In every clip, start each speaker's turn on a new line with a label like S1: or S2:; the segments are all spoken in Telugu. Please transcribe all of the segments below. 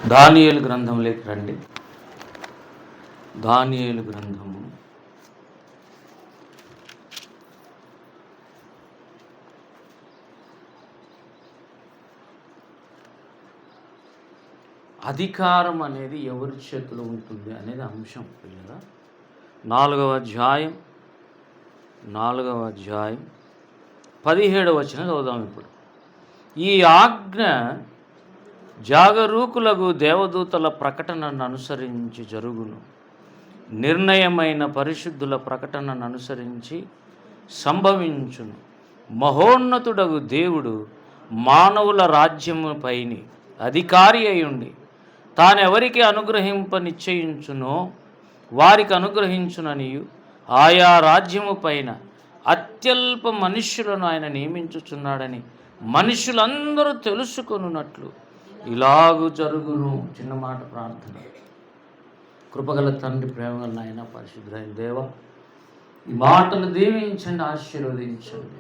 S1: దానియేలు గ్రంథంలోకి రండి. దానియేలు గ్రంథము అధికారం అనేది ఎవరి చేతిలో ఉంటుంది అనేది అంశం పిల్లల 4వ అధ్యాయం 17వ వచనం చదువుదాం. ఇప్పుడు ఈ ఆజ్ఞ జాగరూకులకు దేవదూతల ప్రకటనను అనుసరించి జరుగును, నిర్ణయమైన పరిశుద్ధుల ప్రకటనను అనుసరించి సంభవించును. మహోన్నతుడగు దేవుడు మానవుల రాజ్యముపైని అధికారి అయ్యుండి తానెవరికి అనుగ్రహింప నిశ్చయించునో వారికి అనుగ్రహించుననియు ఆయా రాజ్యము పైన అత్యల్ప మనుష్యులను ఆయన నియమించుచున్నాడని మనుషులందరూ తెలుసుకొనున్నట్లు ఇలాగు జరుగును. చిన్న మాట ప్రార్థన. కృపగల తండ్రి, ప్రేమగల నాయన, పరిశుద్ధులైన దేవ, ఈ మాటలు దీవించండి, ఆశీర్వదించండి.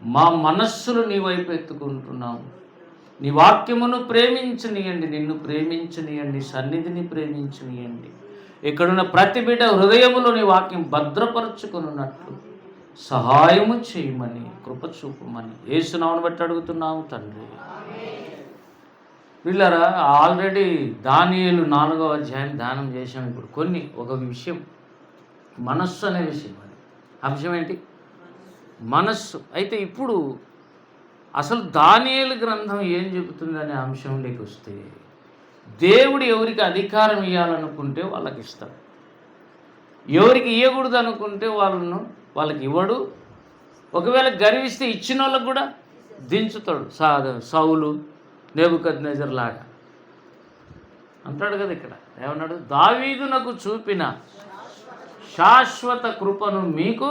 S1: మా మనస్సులు నీ వైపు ఎత్తుకుంటున్నాము. నీ వాక్యమును ప్రేమించనియండి, నిన్ను ప్రేమించనియండి, సన్నిధిని ప్రేమించనియండి. ఇక్కడున్న ప్రతి బిడ్డ హృదయములో నీ వాక్యం భద్రపరచుకున్నట్లు సహాయము చేయమని, కృప చూపమని యేసునామమును బట్టి అడుగుతున్నాము తండ్రి. వీళ్ళరా ఆల్రెడీ దానియేలు 4వ అధ్యాయం ధ్యానం చేశాం. ఇప్పుడు ఒక విషయం, మనస్సు అనే విషయం. అది అంశం ఏంటి? మనస్సు. అయితే ఇప్పుడు అసలు దానియేలు గ్రంథం ఏం చెబుతుంది అనే అంశంలోకి వస్తే, దేవుడు ఎవరికి అధికారం ఇవ్వాలనుకుంటే వాళ్ళకి ఇస్తాడు, ఎవరికి ఇవ్వకూడదు అనుకుంటే వాళ్ళకి ఇవ్వడు. ఒకవేళ గర్విస్తే ఇచ్చిన వాళ్ళకు కూడా దించుతాడు. సౌలు, నెబుకద్నెజర్ లాగా అంటాడు కదా. ఇక్కడ ఏమన్నాడు? దావీదునకు చూపిన శాశ్వత కృపను మీకు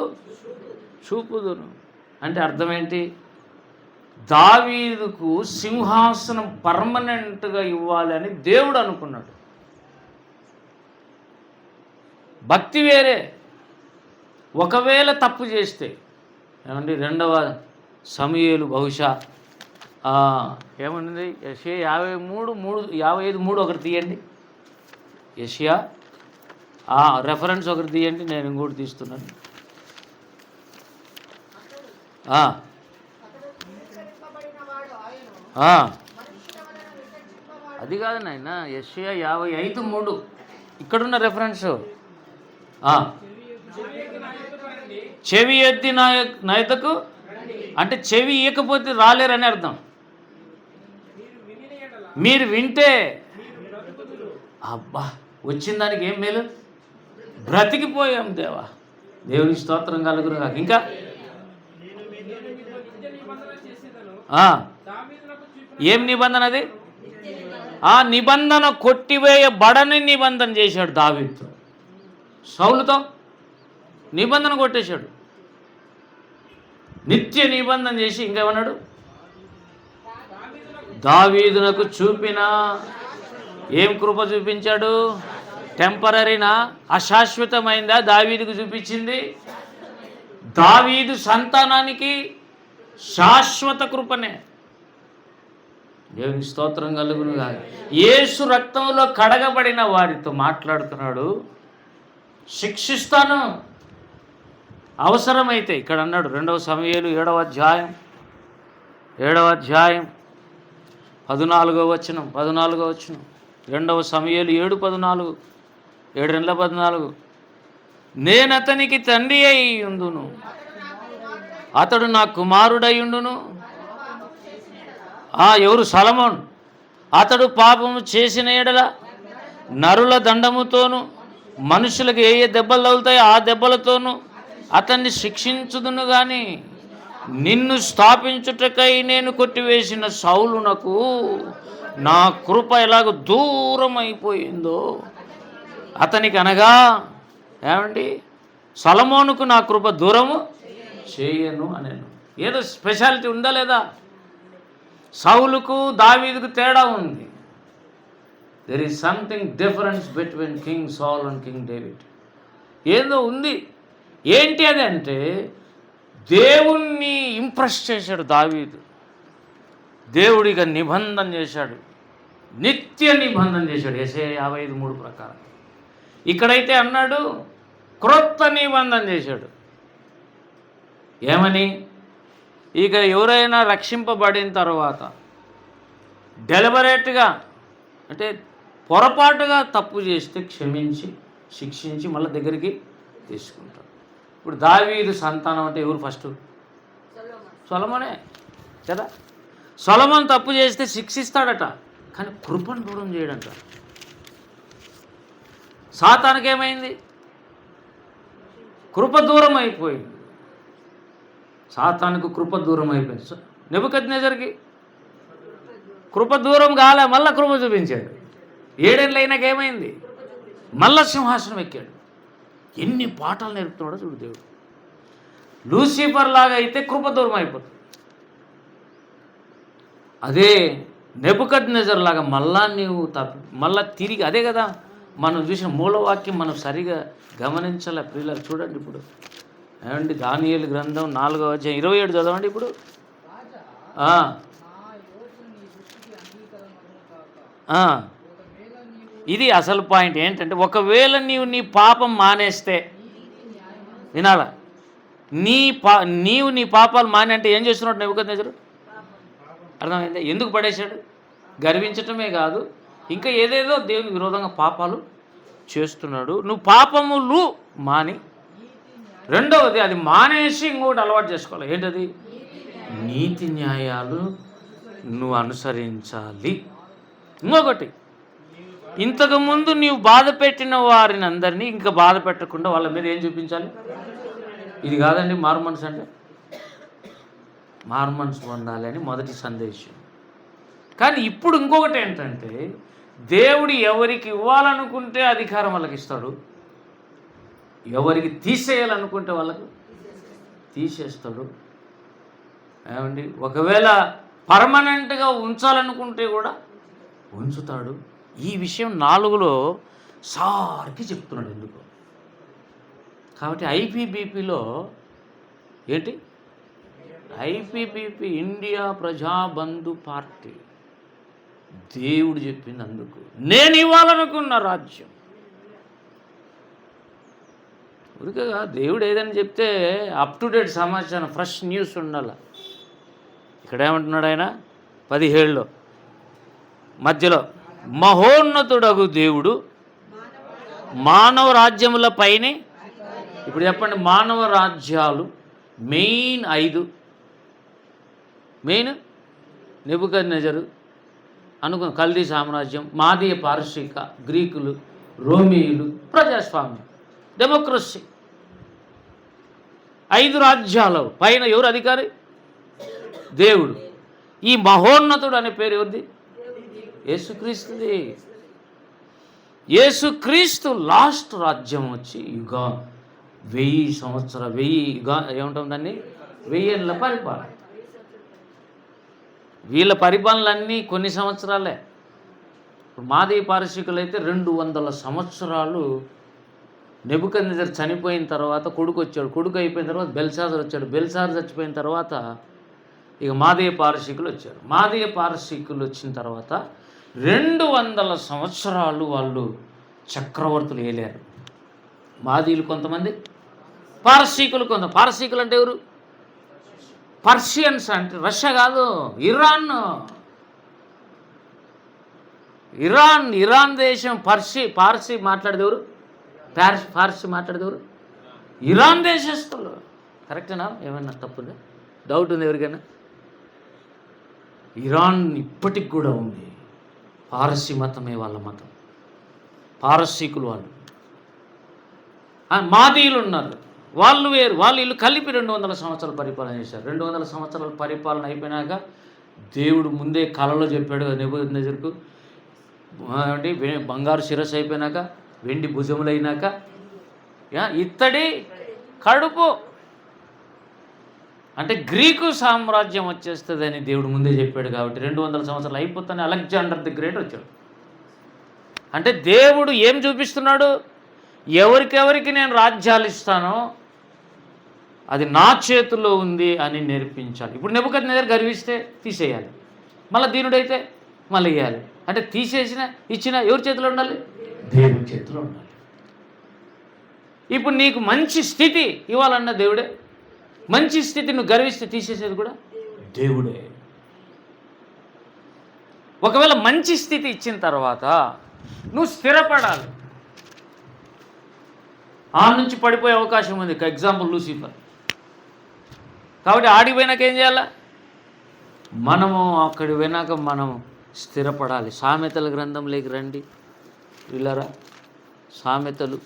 S1: చూపుదును. అంటే అర్థం ఏంటి? దావీదుకు సింహాసనం పర్మనెంట్గా ఇవ్వాలి అని దేవుడు అనుకున్నాడు. భక్తి వేరే. ఒకవేళ తప్పు చేస్తే ఏమండి, 2వ సమూయేలు బహుశా ఏమన్నది? యెషయా 53:55 ఒకటి తీయండి. యెషయా రెఫరెన్స్ ఒకటి తీయండి. నేను ఇంకోటి తీస్తున్నాను. అది కాదు నాయన, యెషయా 55:3 ఇక్కడున్న రెఫరెన్స్. చెవి ఎత్తి నాయతకు అంటే చెవి ఇవ్వకపోతే రాలేరని అర్థం. మీరు వింటే అబ్బా వచ్చిన దానికి ఏం మేలు, బ్రతికిపోయాం దేవా. దేవునికి స్తోత్రం కలుగును కాక. ఇంకా ఏం నిబంధన అది? ఆ నిబంధన కొట్టివేయబడని నిబంధన చేశాడు దావీదుతో. సౌలుతో నిబంధన కొట్టేశాడు, నిత్య నిబంధన చేసి ఇంకేమన్నాడు? దావీదునకు చూపిన ఏం కృప చూపించాడు? టెంపరరీనా? అశాశ్వతమైందా దావీదుకు చూపించింది? దావీదు సంతానానికి శాశ్వత కృపనే. దేవునికి స్తోత్రం కలుగునుగా. యేసు రక్తంలో కడగబడిన వారితో మాట్లాడుతున్నాడు. శిక్షిస్తాను అవసరమైతే. ఇక్కడ అన్నాడు 2వ సమూయేలు 7వ అధ్యాయం 14వ వచనం 2వ సమూయేలు 7:14 7:14 నేను అతనికి తండ్రి అయి ఉండును, అతడు నా కుమారుడయుండును. ఎవరు? సొలొమోను. అతడు పాపము చేసిన ఎడల నరుల దండముతోను మనుషులకు ఏ దెబ్బలు తగులుతాయో ఆ దెబ్బలతోనూ అతన్ని శిక్షించుదును. కానీ నిన్ను స్థాపించుటకై నేను కొట్టివేసిన సౌలునకు నా కృప ఎలాగ దూరం అయిపోయిందో అతనికి, అనగా ఏమండి, సొలొమోనుకు నా కృప దూరము చేయను అనేను. ఏదో స్పెషాలిటీ ఉందా లేదా? సౌలుకు దావీదుకు తేడా ఉంది. There is something difference between king Saul and king David. ఏదో ఉంది. ఏంటి అది అంటే, దేవుణ్ణి ఇంప్రెస్ చేశాడు దావీదు. దేవుడిగా నిబంధన చేశాడు. నిత్య నిబంధన చేశాడు యెషయా 55:3 ప్రకారం. ఇక్కడైతే అన్నాడు క్రొత్త నిబంధన చేశాడు. ఏమని? ఇక ఎవరైనా రక్షింపబడిన తర్వాత డెలిబరేట్గా అంటే పొరపాటుగా తప్పు చేస్తే క్షమించి శిక్షించి మళ్ళీ దగ్గరికి తీసుకుంటాడు. ఇప్పుడు దావీదు సంతానం అంటే ఎవరు ఫస్ట్? సొలొమోనే కదా. సొలొమోను తప్పు చేస్తే శిక్షిస్తాడట, కానీ కృపను దూరం చేయడంట. సాతానుకి ఏమైంది? కృప దూరం అయిపోయింది. సాతానుకు కృప దూరం అయిపోయింది. నెబుకద్నెజర్కి కృప దూరం కాలే, మళ్ళా కృప చూపించాడు. 7 ఏళ్ళు అయినాక ఏమైంది? మళ్ళా సింహాసనం ఎక్కాడు. ఎన్ని పాఠాలు నేర్పుతున్నాడో చూడు దేవుడు. లూసిఫర్ లాగా అయితే కృప దూరం అయిపోతుంది. అదే నెబుకద్నెజర్ లాగా మళ్ళా నీవు మళ్ళా తిరిగి, అదే కదా మనం చూసిన మూలవాక్యం మనం సరిగా గమనించాలి ప్రియులారా. చూడండి ఇప్పుడు ఏమండి, దానియేలు గ్రంథం 4వ అధ్యాయం 27 చదవండి ఇప్పుడు. ఇది అసలు పాయింట్ ఏంటంటే, ఒకవేళ నీవు నీ పాపం మానేస్తే, వినాలా, నీవు నీ పాపాలు మానే అంటే ఏం చేస్తున్నాడు నెబుకద్నెజరు? అర్థమైందా? ఎందుకు పడేశాడు? గర్వించటమే కాదు, ఇంకా ఏదేదో దేవుని విరోధంగా పాపాలు చేస్తున్నాడు. నువ్వు పాపములు మాని, రెండవది అది మానేసి ఇంకోటి అలవాటు చేసుకోవాలి. ఏంటది? నీతి న్యాయాలు నువ్వు అనుసరించాలి. ఇంకొకటి, ఇంతకుముందు నీవు బాధ పెట్టిన వారిని అందరినీ ఇంకా బాధ పెట్టకుండా వాళ్ళ మీద ఏం చూపించాలి? ఇది కాదండి మారుమనసు అంటే. మారుమనసు పొందాలి అని మొదటి సందేశం. కానీ ఇప్పుడు ఇంకొకటి ఏంటంటే, దేవుడు ఎవరికి ఇవ్వాలనుకుంటే అధికారం వాళ్ళకి ఇస్తాడు, ఎవరికి తీసేయాలనుకుంటే వాళ్ళకు తీసేస్తాడు. ఏమండి, ఒకవేళ పర్మనెంట్గా ఉంచాలనుకుంటే కూడా ఉంచుతాడు. ఈ విషయం 4లో సార్కి చెప్తున్నాడు. ఎందుకు? కాబట్టి ఐపీబీపీలో ఏంటి? ఐపీబీపీ ఇండియా ప్రజాబంధు పార్టీ దేవుడు చెప్పింది. అందుకు నేను ఇవ్వాలనుకున్న రాజ్యం. ఉరికగా దేవుడు ఏదని చెప్తే అప్ టు డేట్ సమాచారం, ఫ్రెష్ న్యూస్ ఉండాల. ఇక్కడ ఏమంటున్నాడు ఆయన 17లో మధ్యలో, మహోన్నతుడగు దేవుడు మానవ రాజ్యముల పైనే. ఇప్పుడు చెప్పండి, మానవ రాజ్యాలు మెయిన్ 5. మెయిన్ నెబుకద్నెజరు అనుకున్న కల్దీ సామ్రాజ్యం, మాదీయ పారసీక, గ్రీకులు, రోమియులు, ప్రజాస్వామ్యం, డెమోక్రసీ. 5 రాజ్యాలు పైన ఎవరు అధికారి? దేవుడు. ఈ మహోన్నతుడు అనే పేరు ఎవరిది? యేసుక్రీస్తుది. యేసుక్రీస్తు లాస్ట్ రాజ్యం వచ్చి 1000 సంవత్సరాలు, 1000 ఏముంటుంది దాన్ని, 1000 ఏళ్ళ పరిపాలన. వీళ్ళ పరిపాలనలన్నీ కొన్ని సంవత్సరాలే. ఇప్పుడు మాదీయ పారసీకులు అయితే 200 సంవత్సరాలు. నెబుకద్నెజర్ చనిపోయిన తర్వాత కొడుకు వచ్చాడు, కొడుకు అయిపోయిన తర్వాత బెల్షాజర్ వచ్చాడు, బెల్షాజర్ చచ్చిపోయిన తర్వాత ఇక మాదీయ పారసీకులు వచ్చారు. మాదీయ పారసీకులు వచ్చిన తర్వాత 200 సంవత్సరాలు వాళ్ళు చక్రవర్తులు ఏలారు. మాదీయులు కొంతమంది, పారసీకులు కొంత. పారసీకులు అంటే ఎవరు? పర్షియన్స్ అంటే రష్యా కాదు, ఇరాన్. ఇరాన్ దేశం. పార్సీ మాట్లాడేదెవరు? పార్సీ మాట్లాడేదెవరు? ఇరాన్ దేశస్తులు. కరెక్టేనా? ఏమన్నా తప్పుందా? డౌట్ ఉంది ఎవరికైనా? ఇరాన్ ఇప్పటికి కూడా ఉంది. పారసీ మతమే వాళ్ళ మతం, పారసీకులు వాళ్ళు. మాదీయులు ఉన్నారు, వాళ్ళు వేరు. వాళ్ళు వీళ్ళు కలిపి 200 సంవత్సరాలు పరిపాలన చేశారు. 200 సంవత్సరాల పరిపాలన అయిపోయినాక దేవుడు ముందే కలలో చెప్పాడు నెబుకద్నెజరుకు, అంటే బంగారు శిరస్సు అయిపోయినాక, వెండి భుజములైనాక, ఇత్తడి కడుపు అంటే గ్రీకు సామ్రాజ్యం వచ్చేస్తుందని దేవుడు ముందే చెప్పాడు. కాబట్టి 200 సంవత్సరాలు అయిపోతానే అలెగ్జాండర్ ది గ్రేట్ వచ్చాడు. అంటే దేవుడు ఏం చూపిస్తున్నాడు? ఎవరికెవరికి నేను రాజ్యాలు ఇస్తానో అది నా చేతుల్లో ఉంది అని నేర్పించాలి. ఇప్పుడు నెబుకద్నెజర్ గర్విస్తే తీసేయాలి, మళ్ళీ దీనుడైతే మళ్ళీ ఇవ్వాలి. అంటే తీసేసిన ఇచ్చిన ఎవరి చేతిలో ఉండాలి? దేవుని చేతిలో ఉండాలి. ఇప్పుడు నీకు మంచి స్థితి ఇవ్వాలన్న దేవుడే, మంచి స్థితి నువ్వు గర్విస్తే తీసేసేది కూడా దేవుడే. ఒకవేళ మంచి స్థితి ఇచ్చిన తర్వాత నువ్వు స్థిరపడాలి. ఆ నుంచి పడిపోయే అవకాశం ఉంది. Example Lucifer. కాబట్టి ఆడికి పోయినాక ఏం చేయాలా? మనము అక్కడి పోయినాక మనం స్థిరపడాలి. సామెతల గ్రంథంలోకి రండి వీళ్ళరా. సామెతలు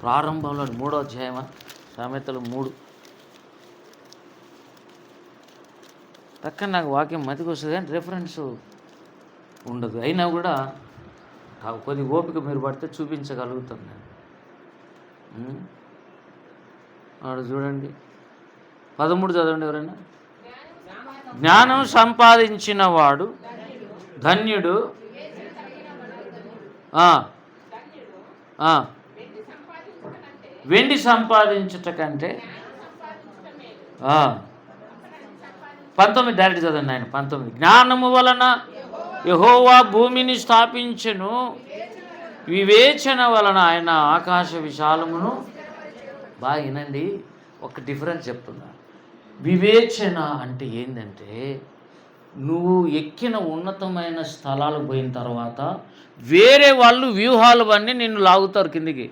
S1: ప్రారంభంలో 3వ అధ్యాయమా? సామెతలు 3. పక్కన నాకు వాక్యం మతికి వస్తుంది కానీ రెఫరెన్స్ ఉండదు. అయినా కూడా కొద్ది ఓపిక మీరు పడితే చూపించగలుగుతాను నేను. వాడు చూడండి 13 చదవండి ఎవరైనా. జ్ఞానం సంపాదించిన వాడు ధన్యుడు, వెండి సంపాదించుట కంటే 19 డైరెక్ట్ చదవండి ఆయన. 19 జ్ఞానము వలన యెహోవా భూమిని స్థాపించెను, వివేచన వలన ఆయన ఆకాశ విశాలమును. బాగా వినండి, ఒక డిఫరెన్స్ చెప్తున్నా. వివేచన అంటే ఏంటంటే నువ్వు ఎక్కిన ఉన్నతమైన స్థలాలకు పోయిన తర్వాత వేరే వాళ్ళు వ్యూహాలు అన్నీ నిన్ను లాగుతారు కిందికి.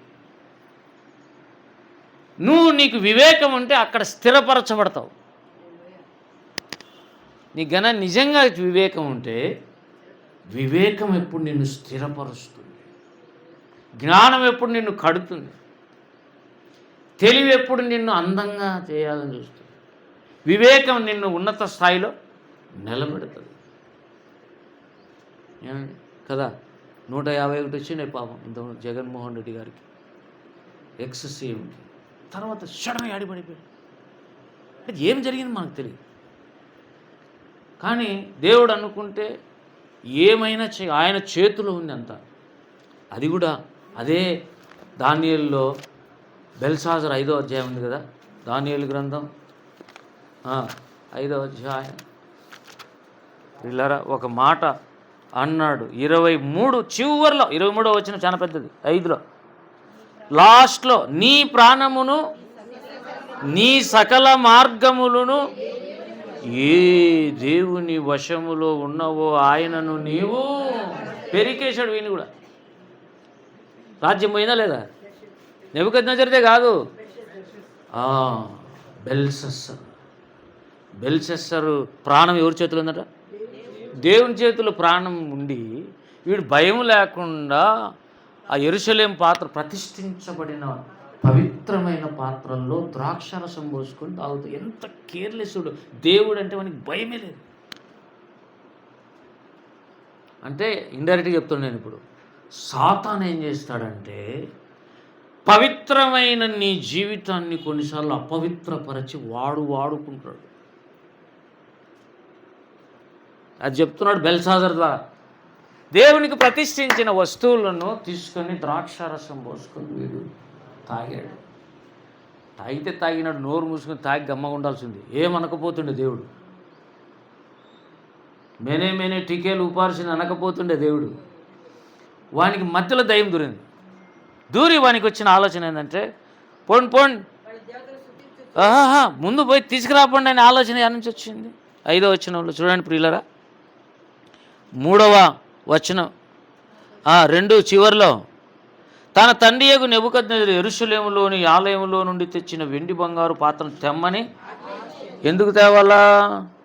S1: నీకు వివేకం ఉంటే అక్కడ స్థిరపరచబడతావు. నీకు గన నిజంగా వివేకం ఉంటే వివేకం ఎప్పుడు నిన్ను స్థిరపరుస్తుంది, జ్ఞానం ఎప్పుడు నిన్ను కడుతుంది, తెలివి ఎప్పుడు నిన్ను అందంగా చేయాలని చూస్తుంది, వివేకం నిన్ను ఉన్నత స్థాయిలో నిలబెడుతుంది. కదా 151 వచ్చినాయి పాపం ఇంతకుముందు జగన్మోహన్ రెడ్డి గారికి ఎక్స్-సీఎంకి. తర్వాత సడన్గా ఆడిపడిపోయాడు. అంటే ఏం జరిగింది మనకు తెలియదు. కానీ దేవుడు అనుకుంటే ఏమైనా ఆయన చేతిలో ఉంది అంతా. అది కూడా అదే దానియేలులో బెల్షాజర్ 5వ అధ్యాయం ఉంది కదా, దానియేలు గ్రంథం 5వ అధ్యాయం. పిల్లరా ఒక మాట అన్నాడు 23 చివరిలో, 23వ వచనం చాలా పెద్దది. 5లో లాస్ట్లో నీ ప్రాణమును నీ సకల మార్గములను ఏ దేవుని వశములో ఉన్నవో ఆయనను నీవు పెరికేశాడు. వీని కూడా రాజ్యం పోయిందా లేదా? నెబుకద్నెజరుదే కాదు, బెల్షస్సరు ప్రాణం ఎవరి చేతిలో ఉందట? దేవుని చేతిలో ప్రాణం ఉండి వీడు భయం లేకుండా ఆ యెరూషలేం పాత్ర ప్రతిష్ఠించబడిన పవిత్రమైన పాత్రల్లో ద్రాక్షరసం పోసుకొని తాగుతూ. ఎంత కేర్లెస్సుడు దేవుడు అంటే మనకి భయమే లేదు. అంటే ఇండైరెక్ట్గా చెప్తున్నాను నేను ఇప్పుడు. సాతాను ఏం చేస్తాడంటే పవిత్రమైన నీ జీవితాన్ని కొన్నిసార్లు అపవిత్రపరచి వాడుకుంటాడు. అది చెప్తున్నాడు బెల్షాజర్ ద్వారా. దేవునికి ప్రతిష్ఠించిన వస్తువులను తీసుకొని ద్రాక్షారసం పోసుకొని వీడు తాగాడు. తాగితే తాగినాడు, నోరు మూసుకొని తాగి గమ్మగా ఉండాల్సింది. ఏమనకపోతుండే దేవుడు. మేనే టికేలు ఉపార్సిన అనకపోతుండే దేవుడు. వానికి మధ్యలో దయ్యం దూరి వానికి వచ్చిన ఆలోచన ఏంటంటే పోండి ముందు పోయి తీసుకురాపండి అనే ఆలోచన ఎక్కడి నుంచి వచ్చింది? 5వ వచనంలో చూడండి ప్రియులరా, 3వ వచనం 2 చివరిలో తన తండ్రియగు నెబుకద్నెజరు యెరూషలేములోని ఆలయంలో నుండి తెచ్చిన వెండి బంగారు పాత్రను తెమ్మని. ఎందుకు తేవాలా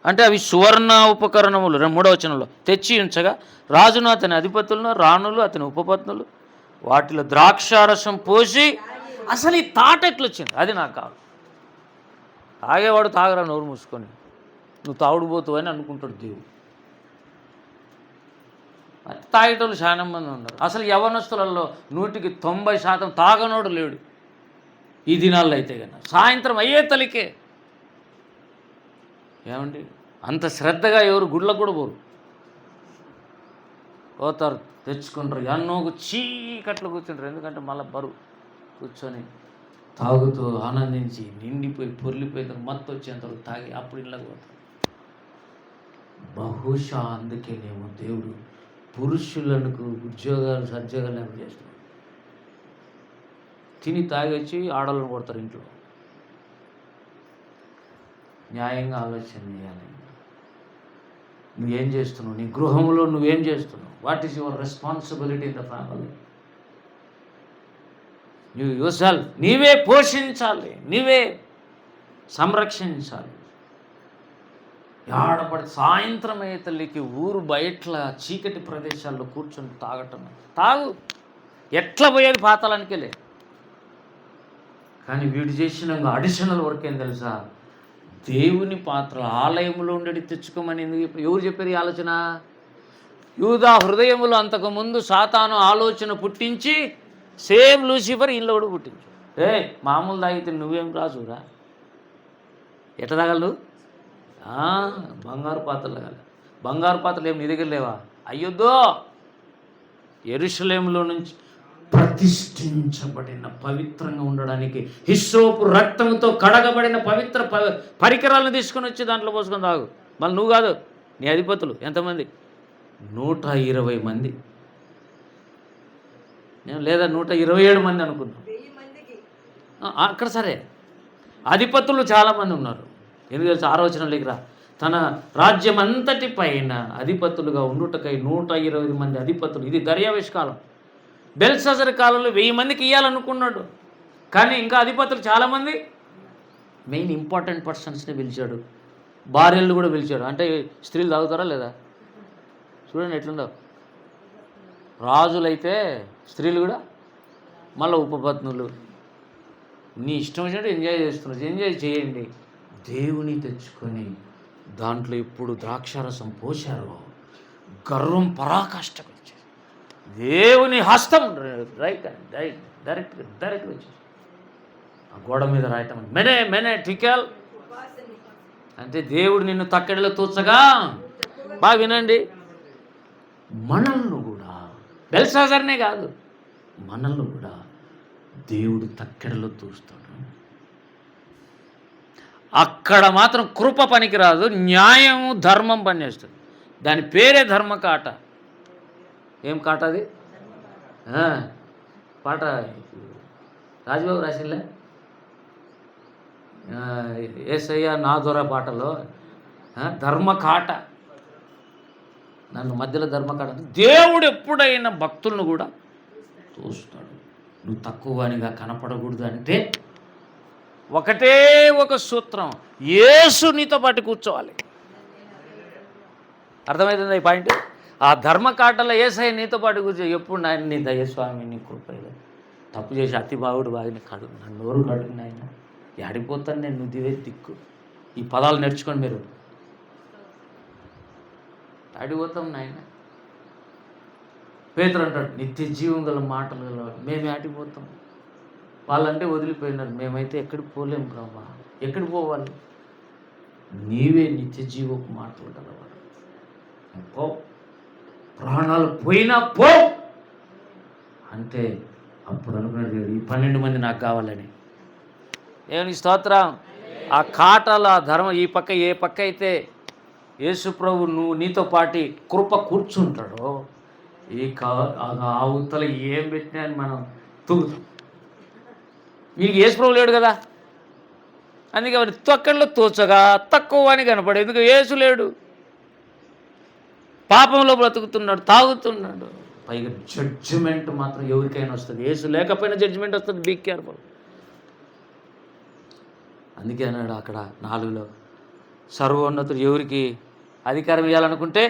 S1: అంటే అవి సువర్ణ ఉపకరణములు. 3వ వచనంలో తెచ్చి ఉంచగా రాజును అతని అధిపతులను రాణులు అతని ఉపపత్నులు వాటిలో ద్రాక్షారసం పోసి. అసలు ఈ తాట ఎట్లొచ్చింది? అది నాకు కావాలి. తాగేవాడు తాగరా నోరు మూసుకొని, నువ్వు తాగుడుపోతావు అని అనుకుంటాడు దేవుడు. తాగేటోళ్ళు చాలా మంది ఉన్నారు. అసలు యవనస్తులలో 100% తాగనోడు లేడు ఈ దినాల్లో. అయితే కన్నా సాయంత్రం అయ్యే తలికే ఏమండి అంత శ్రద్ధగా ఎవరు గుళ్ళకు కూడా పోరు. పోతారు, తెచ్చుకుంటారు, ఎన్నోకు చీకట్లు కూర్చుంటారు. ఎందుకంటే మళ్ళీ బరువు కూర్చొని తాగుతూ ఆనందించి నిండిపోయి పొర్లిపోయిన మత్తు వచ్చేంతవరకు తాగి అప్పుడు ఇళ్ళకి పోతారు. బహుశా అందుకేనేమో దేవుడు పురుషులకు ఉద్యోగాలు సద్యోగాలు ఏమి చేస్తున్నాడు. తిని తాగి వచ్చి ఆడవాళ్ళని కొడతారు ఇంట్లో. న్యాయంగా ఆలోచన చేయాలి. నువ్వేం చేస్తున్నావు, నీ గృహంలో నువ్వేం చేస్తున్నావు? What is your responsibility in the family? నువ్వు యువర్ నీవే పోషించాలి, నీవే సంరక్షించాలి. ఆడపడి సాయంత్రం అయ్యే తల్లికి ఊరు బయట్ల చీకటి ప్రదేశాల్లో కూర్చొని తాగటం, తాగు, ఎట్లా పోయేది పాతాళానికే లే. కానీ వీడు చేసిన అడిషనల్ వర్క్ ఏం తెలుసా? దేవుని పాత్ర ఆలయంలో ఉండేది తెచ్చుకోమని ఎవరు చెప్పారు ఈ ఆలోచన? యూదా హృదయములో అంతకుముందు సాతాను ఆలోచన పుట్టించి సేమ్ లూసిఫర్ ఇంట్లో కూడా పుట్టించు. మామూలు తాగితే నువ్వేం రాజురా, ఎట్లా తాగలవు? బంగారు పాత్రలు తాగాలి. బంగారు పాత్రలు ఏమి నీ దగ్గర లేవా? అయ్యొద్దో, యెరూషలేములో నుంచి ప్రతిష్ఠించబడిన పవిత్రంగా ఉండడానికి హిస్సోపు రక్తంతో కడగబడిన పవిత్ర పరికరాలను తీసుకొని వచ్చి దాంట్లో పోసుకొని తాగు. మళ్ళీ నువ్వు కాదు, నీ అధిపతులు ఎంతమంది? 120 మంది, నేను లేదా 127 మంది అనుకున్నాను అక్కడ. సరే, అధిపతులు చాలామంది ఉన్నారు. ఎందుకు తెలుసు? 6వ వచనంలోకి రా. తన రాజ్యం అంతటి పైన అధిపతులుగా ఉండుటకై 120 మంది అధిపతులు. ఇది దర్యావేష్ కాలం. బెల్షస్సర్ కాలంలో 1000 మందికి ఇవ్వాలనుకున్నాడు. కానీ ఇంకా అధిపతులు చాలామంది మెయిన్ ఇంపార్టెంట్ పర్సన్స్ని పిలిచాడు, భార్యలు కూడా పిలిచాడు. అంటే స్త్రీలు తాగుతారా లేదా? చూడండి ఎట్లుండవు. రాజులైతే స్త్రీలు కూడా, మళ్ళీ ఉపపత్నులు. నీ ఇష్టం వచ్చినట్టు ఎంజాయ్ చేస్తున్నారు, ఎంజాయ్ చేయండి. దేవుని తెచ్చుకొని దాంట్లో ఇప్పుడు ద్రాక్షారసం పోశారు, గర్వం పరాకాష్ఠకు వచ్చేసి దేవుని హస్తం డైరెక్ట్గా వచ్చేసి ఆ గోడ మీద రాయటం. మెనే టికెల్ అంటే దేవుడు నిన్ను తక్కడిలో తూచగా. బాగా వినండి, మనల్ని కూడా, బెల్షస్సర్నే కాదు, మనల్ని కూడా దేవుడు తక్కెడలో తూస్తాడు. అక్కడ మాత్రం కృప పనికిరాదు, న్యాయము ధర్మం పనిచేస్తుంది. దాని పేరే ధర్మకాట. ఏం కాట అది? పాట రాజబాబు రాసింలే, యేసయ్య నా దొర పాటలో ధర్మకాట. నన్ను మధ్యలో ధర్మకాట. దేవుడు ఎప్పుడైనా భక్తులను కూడా చూస్తాడు. నువ్వు తక్కువనిగా కనపడకూడదు అంటే ఒకటే ఒక సూత్రం, యేసు నీతో పాటు కూర్చోవాలి. అర్థమవుతుంది ఈ పాయింట్? ఆ ధర్మకాటలో యేసయ్య నీతో పాటు కూర్చో. ఎప్పుడు నాయన నీ దయస్వామి, నీ కృపయ్య, తప్పు చేసి అతి బాగుడు బాగా కడుగు, నన్ను నోరు కడుగు నాయన, ఆడిపోతాను నేను, నువ్వుదివే దిక్కు. ఈ పదాలు నేర్చుకోండి మీరు. ఆడిపోతాం నాయన. పేతురు అంటాడు, నిత్య జీవం గల మాటలు గలవాడు. మేమే ఆడిపోతాం, వాళ్ళంటే వదిలిపోయినారు, మేమైతే ఎక్కడికి పోలేము ప్రభా. ఎక్కడికి పోవాలి? నీవే నిత్య జీవపు మాటలు గలవాడు. పో, ప్రాణాలు పోయినా పో అంటే అప్పుడు అనుకున్నాడు ఈ 12 మంది నాకు కావాలని. ఏమని స్తోత్రం. ఆ కాటల ధర్మం ఈ పక్క, ఏ పక్క అయితే యేసు ప్రభు నువ్వు నీతో పాటి కృప కూర్చుంటాడో, ఈ అవతల ఏం పెట్టినా అని మనం తూగుతాం. వీరికి యేసు ప్రభు లేడు కదా, అందుకే వారి తొక్కల్లో తోచగా తక్కువ అని కనపడే. ఎందుకు? యేసు లేడు, పాపంలో బ్రతుకుతున్నాడు, తాగుతున్నాడు. పైగా జడ్జిమెంట్ మాత్రం ఎవరికైనా వస్తుంది. యేసు లేకపోయినా జడ్జిమెంట్ వస్తుంది. Be careful. అందుకే అన్నాడు అక్కడ 4లో, సర్వోన్నతుడు ఎవరికి అధికారం ఇవ్వాలనుకుంటే,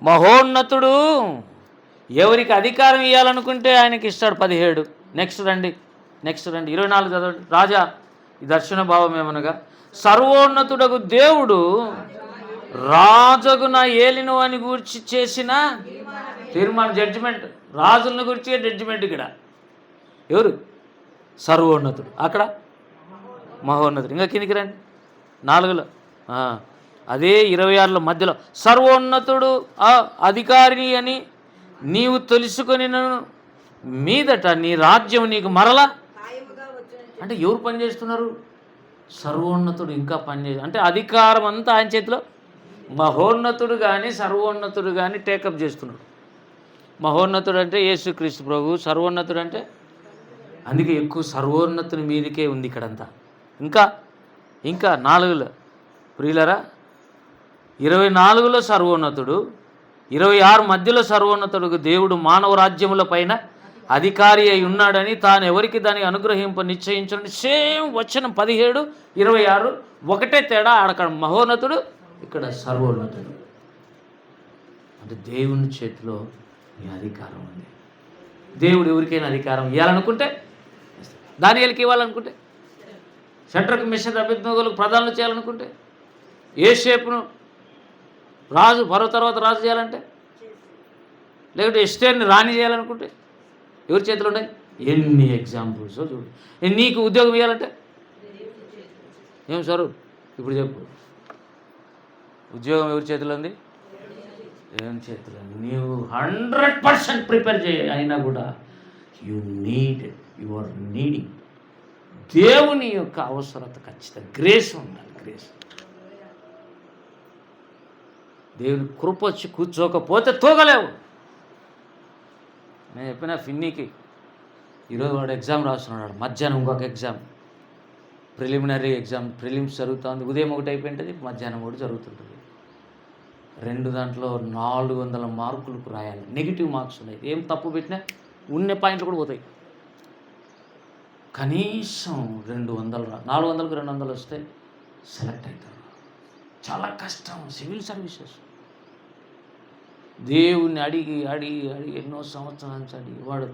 S1: మహోన్నతుడు ఎవరికి అధికారం ఇవ్వాలనుకుంటే ఆయనకి ఇస్తాడు. 17. నెక్స్ట్ రండి 24 చదవండి. రాజా, ఈ దర్శన భావం ఏమనగా, సర్వోన్నతుడకు దేవుడు రాజుగున ఏలిను అని గురించి చేసిన తీర్మానం, జడ్జిమెంట్. రాజులను గురించి జడ్జిమెంట్. ఇక్కడ ఎవరు? సర్వోన్నతుడు. అక్కడ మహోన్నతుడు. ఇంకా కిందికి రండి 4లో, అదే 26లో మధ్యలో, సర్వోన్నతుడు అధికారి అని నీవు తెలుసుకొని మీదట నీ రాజ్యం నీకు మరలా అంటే ఎవరు పని చేస్తున్నారు? సర్వోన్నతుడు ఇంకా పనిచేసి అంటే అధికారం అంతా ఆయన చేతిలో. మహోన్నతుడు కానీ సర్వోన్నతుడు కానీ టేకప్ చేస్తున్నాడు. మహోన్నతుడు అంటే యేసుక్రీస్తు ప్రభు, సర్వోన్నతుడు అంటే అందుకే ఎక్కువ సర్వోన్నతుని మీదకే ఉంది ఇక్కడంతా. ఇంకా ఇంకా 4లో ప్రియులరా, 24లో సర్వోన్నతుడు, 26 మధ్యలో సర్వోన్నతుడు దేవుడు మానవ రాజ్యముల పైన అధికారి అయి ఉన్నాడని తాను ఎవరికి దాన్ని అనుగ్రహింప నిశ్చయించండి. సేమ్ వచనం 17, 26 ఒకటే తేడా. అక్కడ మహోన్నతుడు, ఇక్కడ సర్వోన్నతుడు. అంటే దేవుని చేతిలో ఈ అధికారం ఉంది. దేవుడు ఎవరికైనా అధికారం ఇవ్వాలనుకుంటే, దానియేలుకి ఇవ్వాలనుకుంటే, షడ్రకు మెషకు అబేద్నెగోలకు ప్రధానులు చేయాలనుకుంటే, యోసేపును రాజు ఫరో తర్వాత రాజు చేయాలంటే, లేకుంటే ఎస్తేర్ని రాణి చేయాలనుకుంటే ఎవరి చేతులు ఉన్నాయి? ఎన్ని ఎగ్జాంపుల్స్ చూడు. నీకు ఉద్యోగం ఇవ్వాలంటే ఏం సారు ఇప్పుడు చెప్పు, ఉద్యోగం ఎవరి చేతిలో ఉంది? ఏం చేతిలో? నీవు 100% ప్రిపేర్ చేయ, అయినా కూడా యు ఆర్ నీడింగ్ దేవుని యొక్క అవసరత ఖచ్చితంగా. గ్రేస్ ఉండాలి, గ్రేస్. దేవుని కృప వచ్చి కూర్చోకపోతే తోగలేవు. నేను చెప్పిన ఫిన్నీకి ఈరోజు వాడు ఎగ్జామ్ రాస్తున్నాడు. మధ్యాహ్నం ఇంకొక ఎగ్జామ్, ప్రిలిమినరీ ఎగ్జామ్, ప్రిలిమ్స్ జరుగుతుంది. ఉదయం ఒకటి అయిపోయింటుంది, మధ్యాహ్నం ఒకటి జరుగుతుంటుంది. 2 దాంట్లో 400 మార్కులకు రాయాలి. నెగిటివ్ మార్క్స్ ఉన్నాయి. ఏం తప్పు పెట్టినా ఉన్న పాయింట్లు కూడా పోతాయి. కనీసం 200 400కు 200 వస్తే సెలెక్ట్ అవుతారు. చాలా కష్టం సివిల్ సర్వీసెస్. దేవుణ్ణి అడిగి అడిగి అడిగి ఎన్నో సంవత్సరాల నుంచి అడిగి, వాడు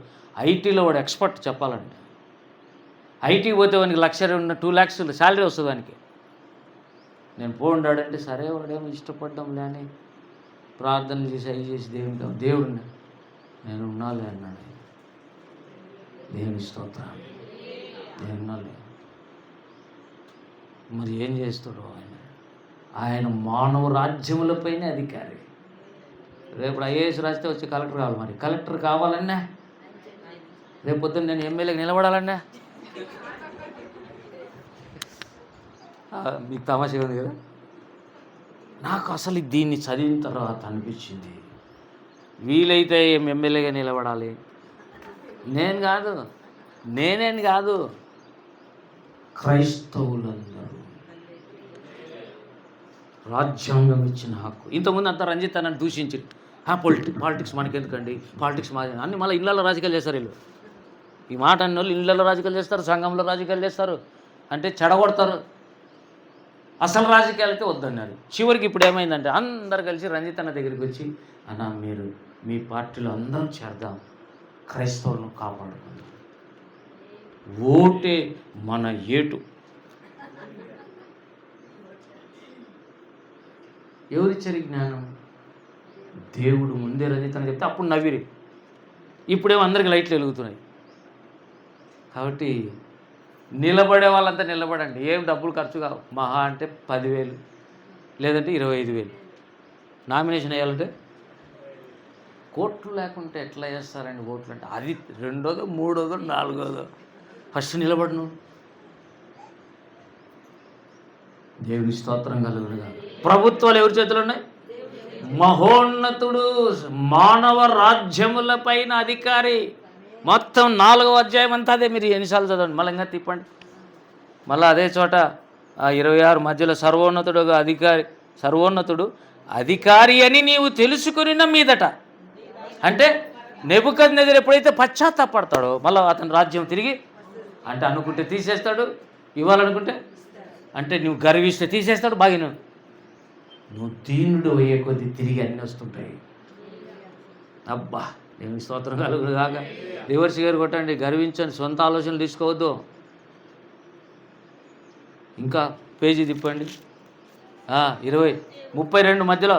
S1: ఐటీలో వాడు ఎక్స్పర్ట్ చెప్పాలంటే. ఐటీ పోతే వానికి 1,00,000 2 lakhs శాలరీ వస్తుంది వానికి. నేను పోండాడంటే సరే వాడేమో ఇష్టపడ్డాంలే అని ప్రార్థనలు చేసి అవి చేసి దేవుడిని నేను ఉన్నాలే అన్నాడు. దేవుని స్తోత్రం, నేను ఉన్నాలే. మరి ఏం చేస్తాడు ఆయన మానవ రాజ్యములపైనే అధికారి. రేపు ఐఏఎస్ రాస్తే వచ్చి కలెక్టర్ కావాలి. మరి కలెక్టర్ కావాలన్నా, రేపు పొద్దున్న నేను ఎమ్మెల్యేకి నిలబడాలన్నా, మీకు తమాషగా ఉంది కదా. నాకు అసలు దీన్ని చదివిన తర్వాత అనిపించింది, వీలైతే ఎమ్మెల్యేగా నిలబడాలి. నేనేం కాదు, క్రైస్తవులందరూ రాజ్యాంగం ఇచ్చిన హక్కు. ఇంతకుముందు అంతా రంజిత్ నన్ను దూషించి పాలిటిక్స్ మనకెందుకండి, పాలిటిక్స్ మాది అన్ని మళ్ళీ ఇళ్ళల్లో రాజకీయాలు చేస్తారు వీళ్ళు. ఈ మాట అన్న వాళ్ళు ఇళ్ళల్లో రాజకీయాలు చేస్తారు, సంఘంలో రాజకీయాలు చేస్తారు, అంటే చెడగొడతారు. అసలు రాజకీయాలు అయితే వద్దన్నారు. చివరికి ఇప్పుడు ఏమైందంటే అందరు కలిసి రంజిత్ అన్న దగ్గరికి వచ్చి, అన్న మీరు మీ పార్టీలో అందరం చేరదాం, క్రైస్తవులను కాపాడుకుందాం, ఓటే మన ఏటు. ఎవరిచ్చారు జ్ఞానం? దేవుడు ముందే రంజిత్ అని చెప్తే అప్పుడు నవ్విరి. ఇప్పుడేమో అందరికి లైట్లు వెలుగుతున్నాయి. కాబట్టి నిలబడే వాళ్ళంతా నిలబడండి. ఏం డబ్బులు ఖర్చు కావు. మహా అంటే 10,000 లేదంటే 25,000. నామినేషన్ వేయాలంటే కోట్లు లేకుంటే ఎట్లా చేస్తారండి ఓట్లు అంటే? అది 2వ, 3వ, 4వ. ఫస్ట్ నిలబడను. దేవుని స్తోత్రం కలుగునుగా. ప్రభుత్వాలు ఎవరి చేతులు ఉన్నాయి? మహోన్నతుడు, మానవ రాజ్యముల పైన అధికారి. మొత్తం 4వ అధ్యాయం అంతా అదే. మీరు ఎన్నిసార్లు చదవండి, మళ్ళీ ఇంకా తిప్పండి. మళ్ళీ అదే చోట 26 మధ్యలో సర్వోన్నతుడు అధికారి అని నీవు తెలుసుకున్న మీదట. అంటే నెబుకద్నెజరు ఎప్పుడైతే పశ్చాత్తాపడతాడో మళ్ళీ అతని రాజ్యం తిరిగి, అంటే అనుకుంటే తీసేస్తాడు, ఇవ్వాలనుకుంటే అంటే నువ్వు గర్విస్తే తీసేస్తాడు. బాగా నువ్వు దీనుడు అయ్యే కొద్దీ తిరిగి అన్నీ వస్తుంటాయి. అబ్బా దేవుని స్తోత్రం కలుగును కాక. రివర్స్ గారు కొట్టండి, గర్వించండి, సొంత ఆలోచనలు తీసుకోవద్దు. ఇంకా పేజీ తిప్పండి. 32 మధ్యలో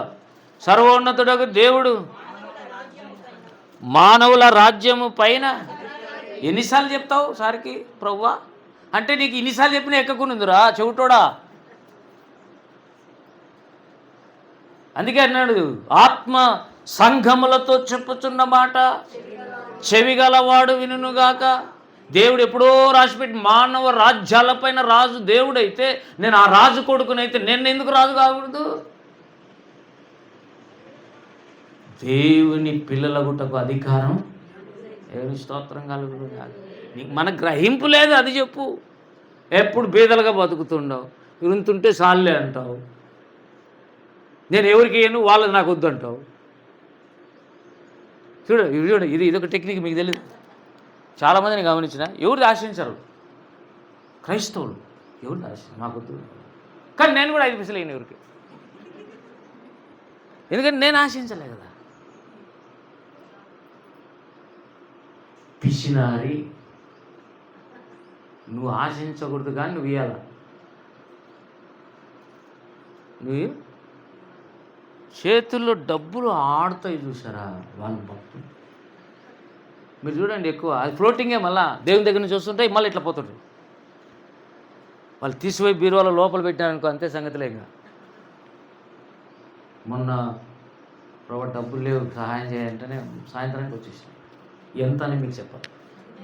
S1: సర్వోన్నతుడకు దేవుడు మానవుల రాజ్యము పైన. ఎన్నిసార్లు చెప్తావు సార్కి ప్రభువా అంటే? నీకు ఇన్నిసార్లు చెప్పినా ఎక్కకునుందిరా చెవిటోడా. అందుకే అన్నాడు, ఆత్మ సంఘములతో చెప్పుచున్న మాట చెవిగలవాడు వినుగాక. దేవుడు ఎప్పుడో రాసిపెట్టి మానవ రాజ్యాలపైన రాజు దేవుడైతే నేను ఆ రాజు కొడుకునైతే నేను ఎందుకు రాజు కాకూడదు? దేవుని పిల్లలగుటకు అధికారం దేవుని స్తోత్రం కలుగును కాదు. మన గ్రహింపు లేదు, అది చెప్పు. ఎప్పుడు బీదలుగా బతుకుతుండవు, వింటుంటే సాల్లే అంటావు. నేను ఎవరికి ఇయ్యను, వాళ్ళది నాకు వద్దు అంటావు. చూడు ఇది ఒక టెక్నిక్, మీకు తెలియదు. చాలామందిని గమనించిన, ఎవరు ఆశించరు క్రైస్తవులు, ఎవరు ఆశించరు నాకు వద్దు. కానీ నేను కూడా 5 పైసలు అయిన ఎవరికి, ఎందుకంటే నేను ఆశించలే కదా. పిసినారి, నువ్వు ఆశించకూడదు కానీ నువ్వు ఇవ్వాల. నువ్వు చేతుల్లో డబ్బులు ఆడుతాయి చూసారా, వాళ్ళు భక్తులు. మీరు చూడండి, ఎక్కువ అది ఫ్లోటింగే. మళ్ళీ దేవుని దగ్గర నుంచి చూస్తుంటే మళ్ళీ ఇట్లా పోతుంటారు. వాళ్ళు తీసిపోయి బీరువాలో లోపల పెట్టారనుకో, అంతే సంగతిలేక. మొన్న ప్రభు డబ్బులు లేవు సహాయం చేయాలంటేనే సాయంత్రానికి వచ్చేసాను. ఎంత అని మీకు చెప్పాలి,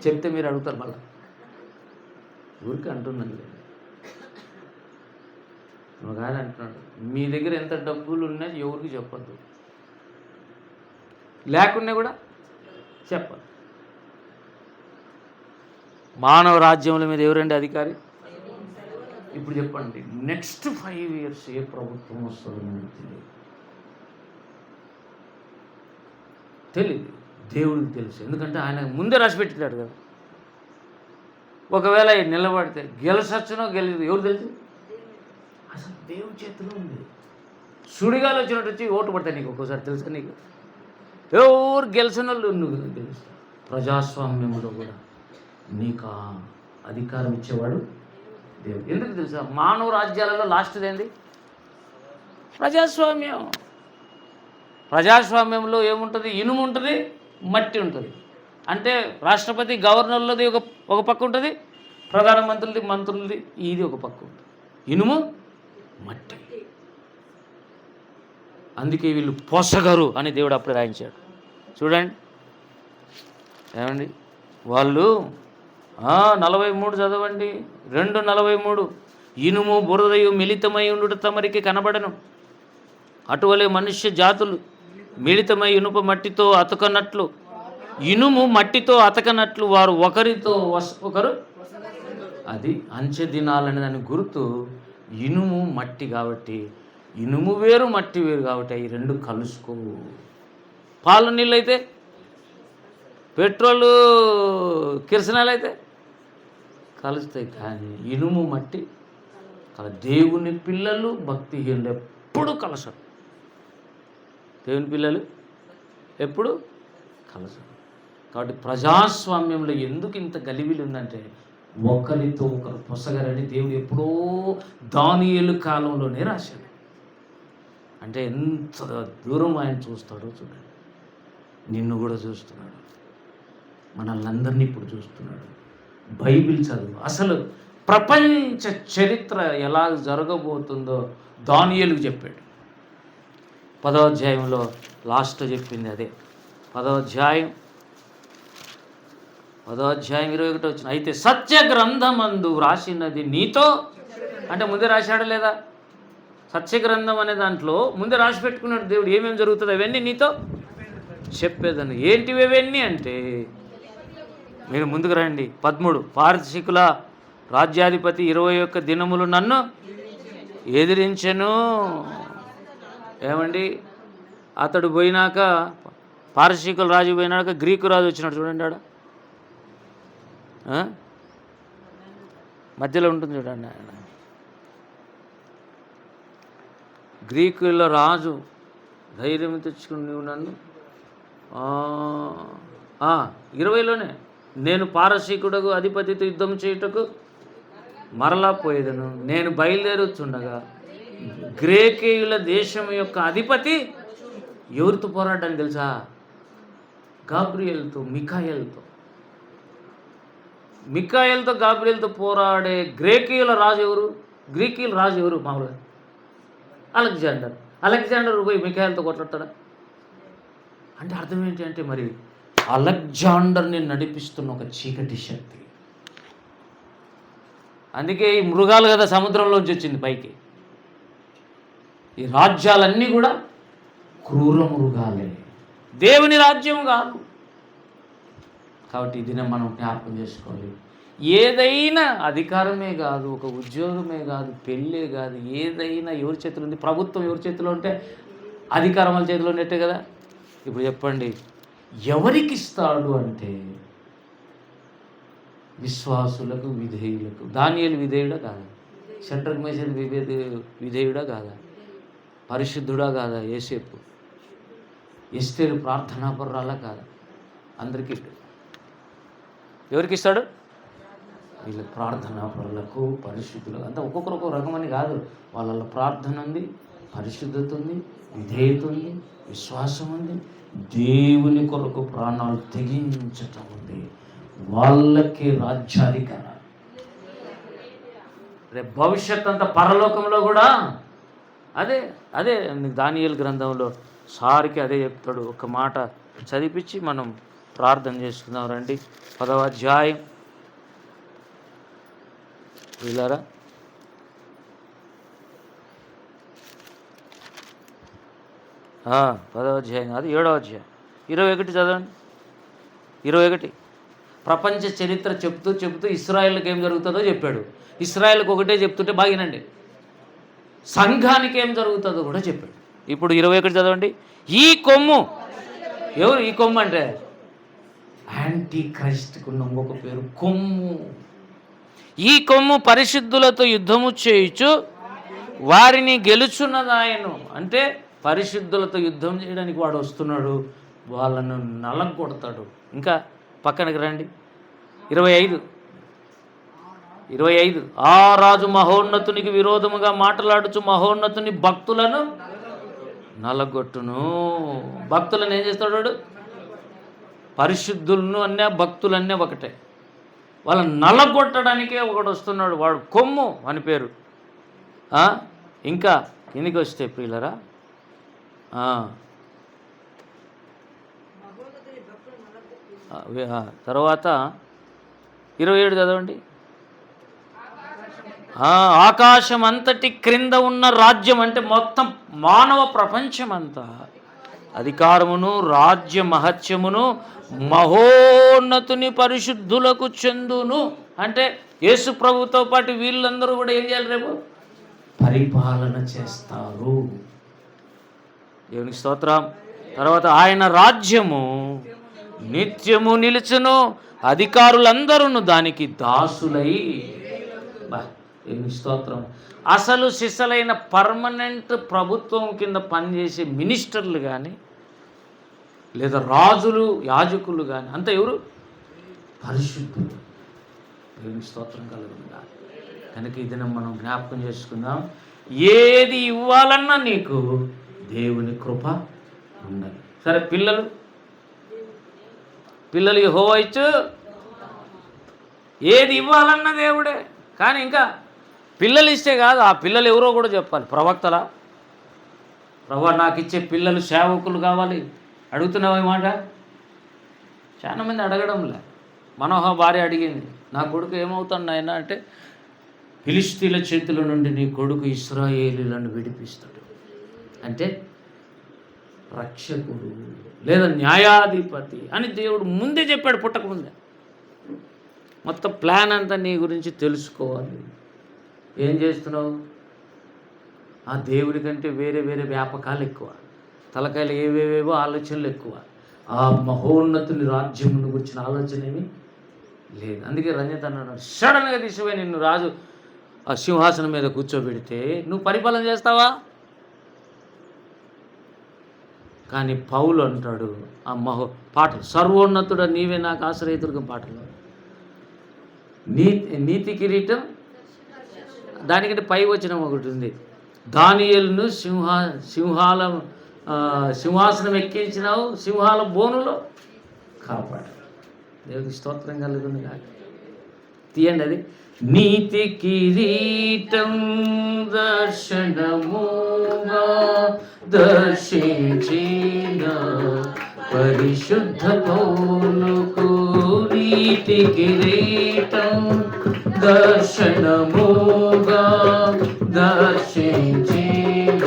S1: చెప్తే మీరు అడుగుతారు మళ్ళీ. ఊరికి అంటున్నాను లేదు, ఒక ఆయన అంటున్నాడు, మీ దగ్గర ఎంత డబ్బులు ఉన్నాయి ఎవరికి చెప్పద్దు, లేకున్నా కూడా చెప్పద్దు. మానవ రాజ్యముల మీద ఎవరండి అధికారి? ఇప్పుడు చెప్పండి, నెక్స్ట్ 5 years ఏ ప్రభుత్వం వస్తుందో తెలియదు, దేవుడికి తెలుసు. ఎందుకంటే ఆయన ముందే రాసి పెట్టాడు కదా. ఒకవేళ నిలబడితే గెలసొచ్చునో గెలిదు ఎవరు తెలుసు? అసలు దేవుడి చేతిలో ఉంది. సుడిగాలు వచ్చినట్టు వచ్చి ఓటు పడతాయి నీకు ఒక్కోసారి, తెలుసా నీకు? ఎవరు గెలిచిన వాళ్ళు నువ్వు తెలుసు. ప్రజాస్వామ్యంలో కూడా నీకు అధికారం ఇచ్చేవాడు దేవుడు. ఎందుకు తెలుసా? మానవ రాజ్యాలలో లాస్ట్ది ఏంది? ప్రజాస్వామ్యం. ప్రజాస్వామ్యంలో ఏముంటుంది? ఇనుము ఉంటుంది, మట్టి ఉంటుంది. అంటే రాష్ట్రపతి గవర్నర్లది ఒక పక్క ఉంటుంది, ప్రధానమంత్రులది మంత్రులది ఇది ఒక పక్క ఉంటుంది. ఇనుము మట్టి. అందుకే వీళ్ళు పొసగరు అని దేవుడు అప్పుడే రాయించాడు. చూడండి ఏమండి, వాళ్ళు 43 చదవండి, 2:43. ఇనుము బురదయు మిళితమై ఉండుట తమరికి కనబడను, అటువలే మనుష్య జాతులు మిళితమై ఇనుప మట్టితో అతకనట్లు, ఇనుము మట్టితో అతకనట్లు వారు ఒకరితో ఒకరు. అది అంచె దినాలనే దాని గుర్తు. ఇనుము మట్టి కాబట్టి, ఇనుము వేరు మట్టి వేరు కాబట్టి అవి రెండు కలుసుకోవు. పాలు నీళ్ళు అయితే, పెట్రోలు కిరసనాలు అయితే కలుస్తాయి, కానీ ఇనుము మట్టి దేవుని పిల్లలు భక్తిహీనులు ఎప్పుడు కలసరు. దేవుని పిల్లలు ఎప్పుడు కలసరు. కాబట్టి ప్రజాస్వామ్యంలో ఎందుకు ఇంత గలిబిలి ఉందంటే, ఒకరితో ఒకరు పొసగరని దేవుడు ఎప్పుడో దానియేలు కాలంలోనే రాశాడు. అంటే ఎంత దూరం ఆయన చూస్తాడో చూడండి. నిన్ను కూడా చూస్తున్నాడు, మనల్ని అందరినీ ఇప్పుడు చూస్తున్నాడు. బైబిల్ చదువు. అసలు ప్రపంచ చరిత్ర ఎలా జరగబోతుందో దానియేలుకు చెప్పాడు. 10వ అధ్యాయంలో లాస్ట్ చెప్పింది అదే. 10వ అధ్యాయం 21 వచ్చిన. అయితే సత్య గ్రంథమందు రాసినది నీతో, అంటే ముందే రాశాడు లేదా? సత్య గ్రంథం అనే దాంట్లో ముందే రాసి పెట్టుకున్నాడు దేవుడు ఏమేమి జరుగుతుంది అవన్నీ నీతో చెప్పేదని. ఏంటివి అవన్నీ అంటే, మీరు ముందుకు రండి. 13 పారసీకుల రాజ్యాధిపతి 21 దినములు నన్ను ఎదిరించెను. ఏమండి, అతడు పోయినాక, పారసీకుల రాజు పోయినాక గ్రీకు రాజు వచ్చినాడు చూడండి. ఆడ మధ్యలో ఉంటుంది చూడండి. ఆయన గ్రీకుల రాజు ధైర్యం తెచ్చుకుని నువ్వు నన్ను 20లోనే నేను పారసీకుడకు అధిపతితో యుద్ధం చేయుటకు మరలా పోయేదను. నేను బయలుదేరుతుండగా గ్రేకేయుల దేశం యొక్క అధిపతి ఎవరితో పోరాడని తెలుసా? గాబ్రియేల్తో, మికాయేల్తో గాబ్రియేల్తో పోరాడే గ్రేకీయుల రాజు ఎవరు? గ్రీకీయుల రాజు ఎవరు? మామూలుగా అలెగ్జాండర్ పోయి మికాయేల్తో కొట్లాడతాడా? అంటే అర్థం ఏంటి అంటే మరి అలెగ్జాండర్ని నడిపిస్తున్న ఒక చీకటి శక్తి. అందుకే ఈ మృగాలు కదా సముద్రంలోంచి వచ్చింది పైకి. ఈ రాజ్యాలన్నీ కూడా క్రూర మృగాలే, దేవుని రాజ్యం కాదు. కాబట్టి ఇది మనం జ్ఞాపకం చేసుకోవాలి. ఏదైనా అధికారమే కాదు, ఒక ఉద్యోగమే కాదు, పెళ్ళే కాదు, ఏదైనా ఎవరి చేతిలో ఉంది? ప్రభుత్వం ఎవరి చేతిలో ఉంటే అధికారం వాళ్ళ చేతిలో ఉన్నట్టే కదా. ఇప్పుడు చెప్పండి, ఎవరికి ఇస్తాడు అంటే విశ్వాసులకు, విధేయులకు. దానియేలు విధేయుడా కాదా? షడ్రక్ మేషక్ విధేయుడా కాదా? పరిశుద్ధుడా కాదా? యోసేపు, ఎస్తేరు ప్రార్థనాపరురాలా కాదా? అందరికీ ఎవరికి ఇస్తాడు? వీళ్ళ ప్రార్థనాపరులకు, పరిశుద్ధులకు. అంతా ఒక్కొక్కరు ఒక్కొక్క రకమని కాదు. వాళ్ళ ప్రార్థన ఉంది, పరిశుద్ధత ఉంది, విధేయత ఉంది, విశ్వాసం ఉంది, దేవుని కొరకు ప్రాణాలు తెగించటం ఉంది. వాళ్ళకి రాజ్యాధికారం. రేపు భవిష్యత్ అంతా పరలోకంలో కూడా అదే అదే దానియేలు గ్రంథంలో సారికి అదే చెప్తాడు. ఒక మాట చదివించి మనం ప్రార్థన చేసుకుందాం రండి. 10వ అధ్యాయం వీళ్ళారా, 10వ అధ్యాయం కాదు, 7వ అధ్యాయం 21 చదవండి. 21 ప్రపంచ చరిత్ర చెప్తూ ఇశ్రాయేల్కి ఏం జరుగుతుందో చెప్పాడు. ఇశ్రాయేల్కి ఒకటే చెప్తుంటే బాగినండి, సంఘానికి ఏం జరుగుతుందో కూడా చెప్పాడు. ఇప్పుడు 21 చదవండి. ఈ కొమ్ము ఎవరు? ఈ కొమ్ము అంటే యాంటీ క్రైస్ట్కు ఉన్న ఇంకొక పేరు కొమ్ము. ఈ కొమ్ము పరిశుద్ధులతో యుద్ధము చేయుచు వారిని గెలుచున్నదాయను. అంటే పరిశుద్ధులతో యుద్ధం చేయడానికి వాడు వస్తున్నాడు, వాళ్ళను నలగొడతాడు. ఇంకా పక్కనకి రండి. 25 ఆ రాజు మహోన్నతునికి విరోధముగా మాట్లాడుచు మహోన్నతుని భక్తులను నలగొట్టును. భక్తులను ఏం చేస్తాడు వాడు? పరిశుద్ధులను అనే భక్తులన్నీ ఒకటే. వాళ్ళని నలగొట్టడానికే ఒకడు వస్తున్నాడు, వాడు కొమ్ము అని పేరు. ఇంకా కిందికి వస్తే ప్రియులరా, తర్వాత 27 చదవండి. ఆకాశం అంతటి క్రింద ఉన్న రాజ్యం అంటే మొత్తం మానవ ప్రపంచమంతా అధికారమును రాజ్య మహత్యమును మహోన్నతుని పరిశుద్ధులకు చెందును. అంటే యేసు ప్రభుతో పాటు వీళ్ళందరూ కూడా ఏం చేయాలి? రేపు పరిపాలన చేస్తారు. దేవునికి స్తోత్రం. తర్వాత ఆయన రాజ్యము నిత్యము నిలుచును, అధికారులందరూ దానికి దాసులై. దేవునికి స్తోత్రం. అసలు సిసలైన పర్మనెంట్ ప్రభుత్వం కింద పనిచేసే మినిస్టర్లు కానీ లేదా రాజులు, యాజకులు కానీ అంత ఎవరు? పరిశుద్ధులు. దేవునికి స్తోత్రం కలుగుతుందా. కనుక ఈ దినం మనం జ్ఞాపకం చేసుకుందాం, ఏది ఇవ్వాలన్నా నీకు దేవుని కృప ఉండాలి. సరే, పిల్లలు యెహోవా ఇచ్చు, ఏది ఇవ్వాలన్నా దేవుడే. కానీ ఇంకా పిల్లలు ఇస్తే కాదు, ఆ పిల్లలు ఎవరో కూడా చెప్పాలి. ప్రవక్తలా? ప్రభు నాకు ఇచ్చే పిల్లలు సేవకులు కావాలి అడుగుతున్నావు ఈ మాట? చాలామంది అడగడంలే. మనోహ భార్య అడిగింది, నా కొడుకు ఏమవుతాడు నాయన అంటే, ఫిలిష్తీయుల చేతుల నుండి నీ కొడుకు ఇశ్రాయేలీయులను విడిపిస్తాడు. అంటే రక్షకుడు లేదా న్యాయాధిపతి అని దేవుడు ముందే చెప్పాడు, పుట్టకముందే. మొత్తం ప్లాన్ అంతా నీ గురించి తెలుసుకోవాలి. ఏం చేస్తున్నావు? ఆ దేవుడి కంటే వేరే వేరే వ్యాపకాలు ఎక్కువ, తలకాయలు ఏవేవేవో ఆలోచనలు ఎక్కువ. ఆ మహోన్నతుని రాజ్యమును గురించిన ఆలోచన ఏమి లేదు. అందుకే రంజిత్ అన్నాడు, సడన్గా తీసుకుపోయి నిన్ను రాజు ఆ సింహాసనం మీద కూర్చోబెడితే నువ్వు పరిపాలన చేస్తావా? కానీ పౌలు అంటాడు ఆ పాటలు, సర్వోన్నతుడ నీవే నాకు ఆశ్రయదుర్గం పాటలు, నీతి కిరీటం, దానికంటే పై వచనం ఒకటి ఉంది, దానియేలును సింహాసనం ఎక్కించినావు, సింహాల బోనులో కాపాడు. దేవుడికి స్తోత్రం కలుగుతుంది కాదు. తీయండి అది. నీతి కిరీటం దర్శనముగా దర్శించిన పరిశుద్ధ పౌలుకు నీతి కిరీటం దర్శనముగా దర్శించిన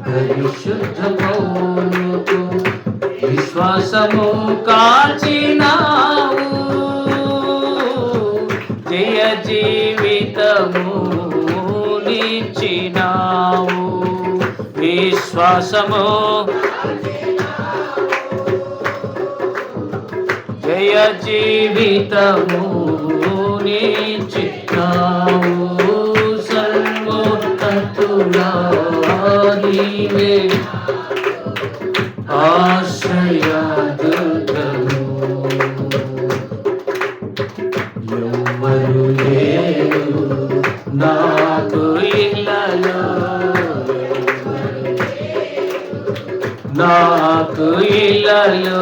S1: పరిశుద్ధ పౌలుకు విశ్వాసము కాచినావు, జయ జీవితము నిచ్చినావు. విశ్వాసము జయ జీవితము నిచ్చినావు. సర్వోన్నతుడా నీవే ఆశ్రయదుర్గము, ఎవ్వరు లేరు నాకు ఇల్లలో, నాకు ఇల్లలో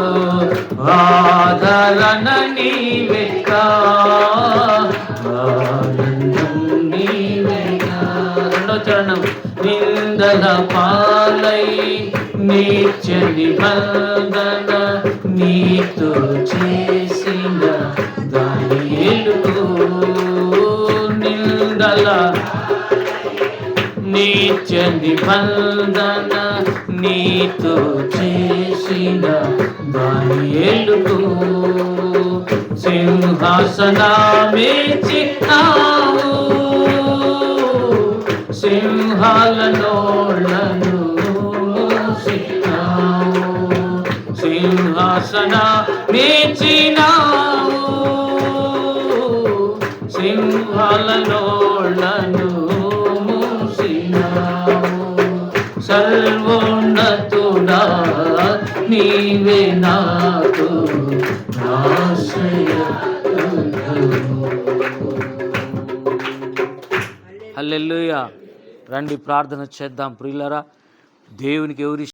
S1: ఆదరణ నీవేగా, ఆనందం నీవేగా. రెండో చరణం. నిందల పాలై నిత్య నిబంధన నీతో చేసిన దానియేలుకు, నిందల నిత్య నిబంధన నీతో చేసిన దానియేలుకు సింహాసనమిచ్చినావు, సింహాల నోళ్లను మూసినావు, సింహాసనమిచ్చినావు, సింహాల నోళ్లను మూసినావు. సర్వోన్నతుడా నీవే నాకు ఆశ్రయదుర్గము. హల్లెలూయా. రండి ప్రార్థన చేద్దాం ప్రియులారా. దేవునికి ఎవరి